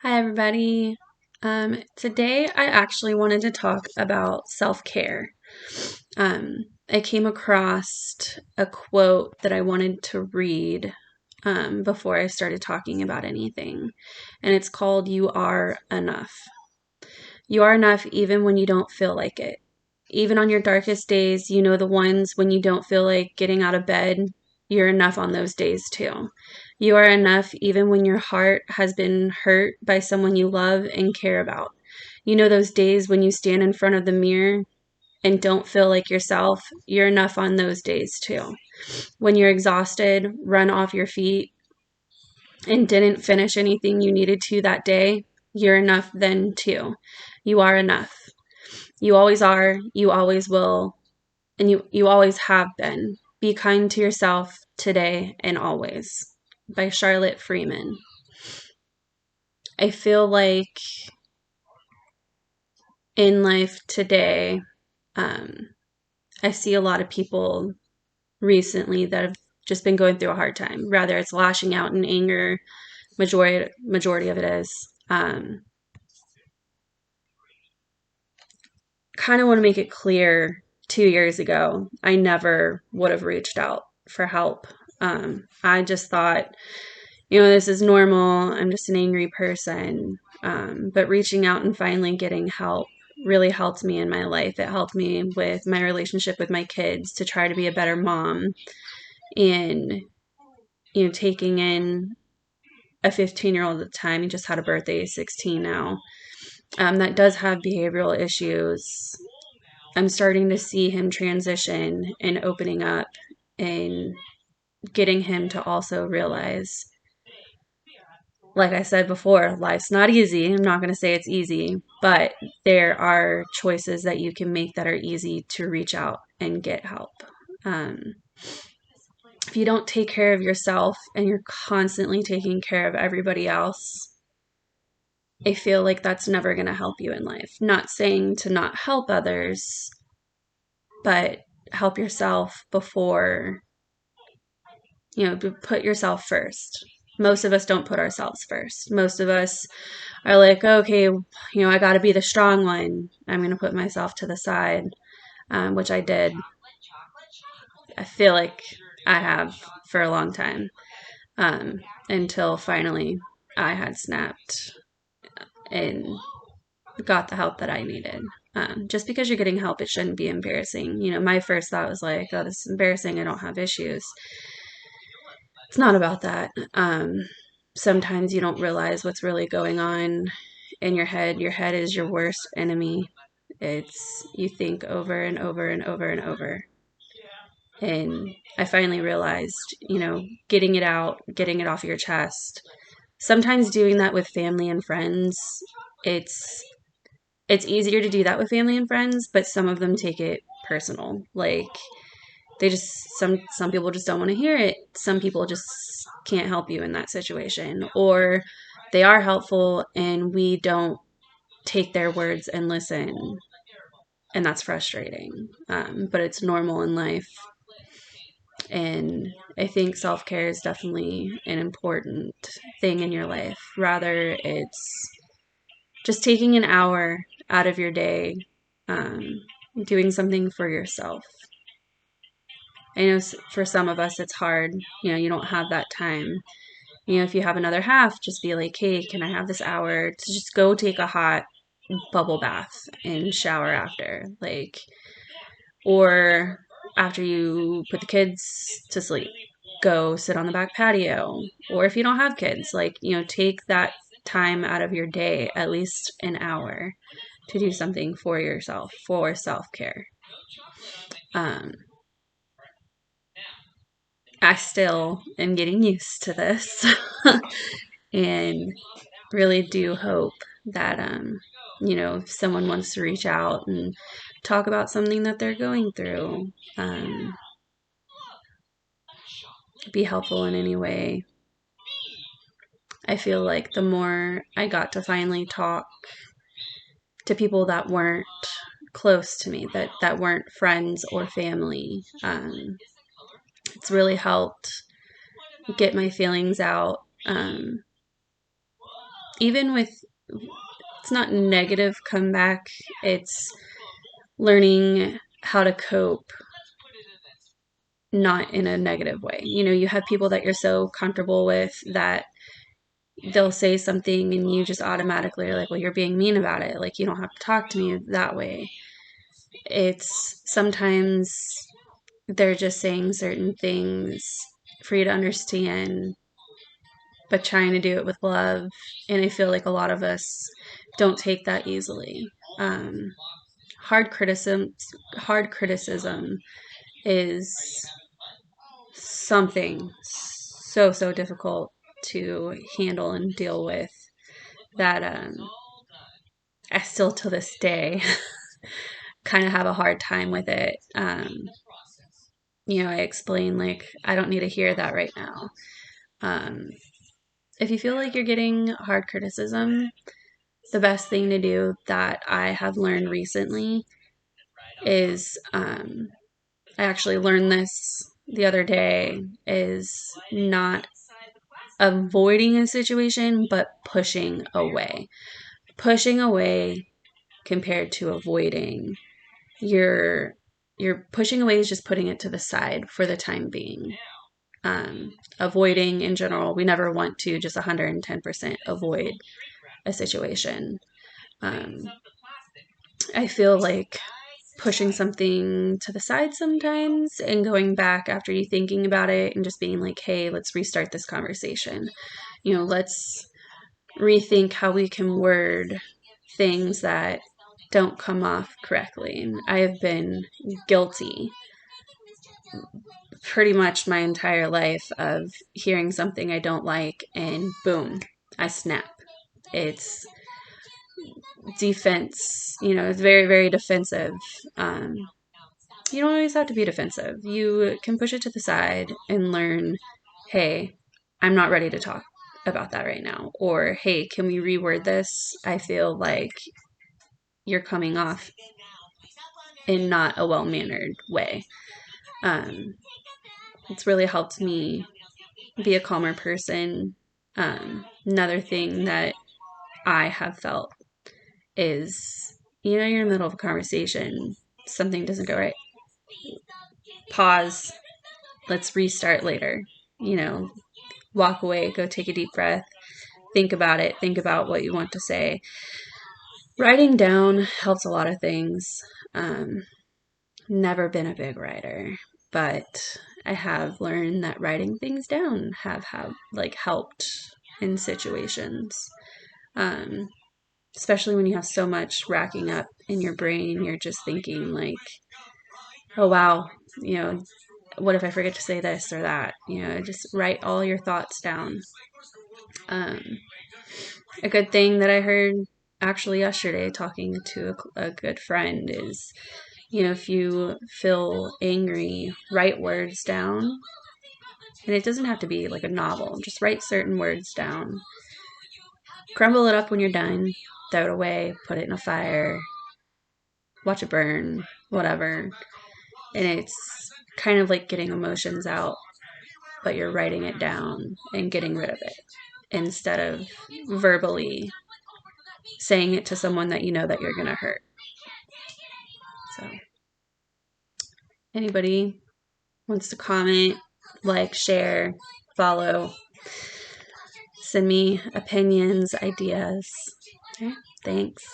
Hi, everybody. Today I actually wanted to talk about self-care. I came across a quote that I wanted to read before I started talking about anything, and it's called "You Are Enough." You are enough even when you don't feel like it. Even on your darkest days, you know the ones when you don't feel like getting out of bed, you're enough on those days too. You are enough even when your heart has been hurt by someone you love and care about. You know those days when you stand in front of the mirror and don't feel like yourself, you're enough on those days too. When you're exhausted, run off your feet, and didn't finish anything you needed to that day, you're enough then too. You are enough. You always are, you always will, and you always have been. Be kind to yourself today and always. By Charlotte Freeman. I feel like in life today, um, I see a lot of people recently that have just been going through a hard time. Rather, it's lashing out in anger. Majority of it is. Kind of want to make it clear 2 years ago, I never would have reached out for help. I just thought, this is normal. I'm just an angry person. But reaching out and finally getting help really helped me in my life. It helped me with my relationship with my kids to try to be a better mom and, taking in a 15-year-old at the time. He just had a birthday, 16 now, that does have behavioral issues. I'm starting to see him transition and opening up and getting him to also realize, like I said before, life's not easy. I'm not going to say it's easy, but there are choices that you can make that are easy to reach out and get help. Um, if you don't take care of yourself and you're constantly taking care of everybody else, I feel like that's never going to help you in life. Not saying to not help others, but help yourself before, put yourself first. Most of us don't put ourselves first. Most of us are like, okay, I got to be the strong one. I'm going to put myself to the side, which I did. I feel like I have for a long time, until finally I had snapped and got the help that I needed. Just because you're getting help, it shouldn't be embarrassing. My first thought was like, oh, this is embarrassing. I don't have issues. It's not about that. Sometimes you don't realize what's really going on in your head. Your head is your worst enemy. You think over and over and over and over. And I finally realized, getting it out, getting it off your chest. Sometimes doing that with family and friends, it's it's easier to do that with family and friends, but some of them take it personal. Like they just some people just don't want to hear it. Some people just can't help you in that situation, or they are helpful and we don't take their words and listen, and that's frustrating. But it's normal in life, and I think self-care is definitely an important thing in your life. Rather, it's just taking an hour out of your day, um, doing something for yourself. I know for some of us it's hard. You don't have that time. If you have another half, just be like, hey, can I have this hour to just go take a hot bubble bath and shower after? Or after you put the kids to sleep, go sit on the back patio. Or if you don't have kids, take that time out of your day, at least an hour, to do something for yourself, for self-care. Um, I still am getting used to this and really do hope that, if someone wants to reach out and talk about something that they're going through, be helpful in any way. I feel like the more I got to finally talk to people that weren't close to me, that weren't friends or family, it's really helped get my feelings out. even with, it's not negative comeback, it's learning how to cope, not in a negative way. You have people that you're so comfortable with that they'll say something and you just automatically are like, well, you're being mean about it. Like, you don't have to talk to me that way. It's sometimes they're just saying certain things for you to understand, but trying to do it with love. And I feel like a lot of us don't take that easily. Um, hard criticism is something so difficult to handle and deal with that I still to this day kind of have a hard time with it. I explain like I don't need to hear that right now. Um, if you feel like you're getting hard criticism, the best thing to do that I have learned recently is I actually learned this the other day, is not avoiding a situation, but pushing away. Pushing away compared to avoiding. You're pushing away is just putting it to the side for the time being. Avoiding in general, we never want to just 110% avoid a situation. I feel like pushing something to the side sometimes and going back after you thinking about it and just being like, hey, let's restart this conversation. Let's rethink how we can word things that don't come off correctly. And I have been guilty pretty much my entire life of hearing something I don't like and boom, I snap. It's defense, it's very, very defensive. You don't always have to be defensive. You can push it to the side and learn, hey, I'm not ready to talk about that right now. Or, hey, can we reword this? I feel like you're coming off in not a well-mannered way. It's really helped me be a calmer person. Another thing that I have felt is, you're in the middle of a conversation, something doesn't go right. Pause. Let's restart later. Walk away, go take a deep breath, think about it, think about what you want to say. Writing down helps a lot of things. Never been a big writer, but I have learned that writing things down have helped in situations. Especially when you have so much racking up in your brain, you're just thinking like, oh wow, what if I forget to say this or that? Just write all your thoughts down. A good thing that I heard actually yesterday talking to a good friend is, if you feel angry, write words down. And it doesn't have to be like a novel. Just write certain words down. Crumble it up when you're done. Throw it away. Put it in a fire. Watch it burn. Whatever. And it's kind of like getting emotions out, but you're writing it down and getting rid of it instead of verbally saying it to someone that you know that you're going to hurt. So, anybody wants to comment, like, share, follow, send me opinions, ideas. Okay, thanks.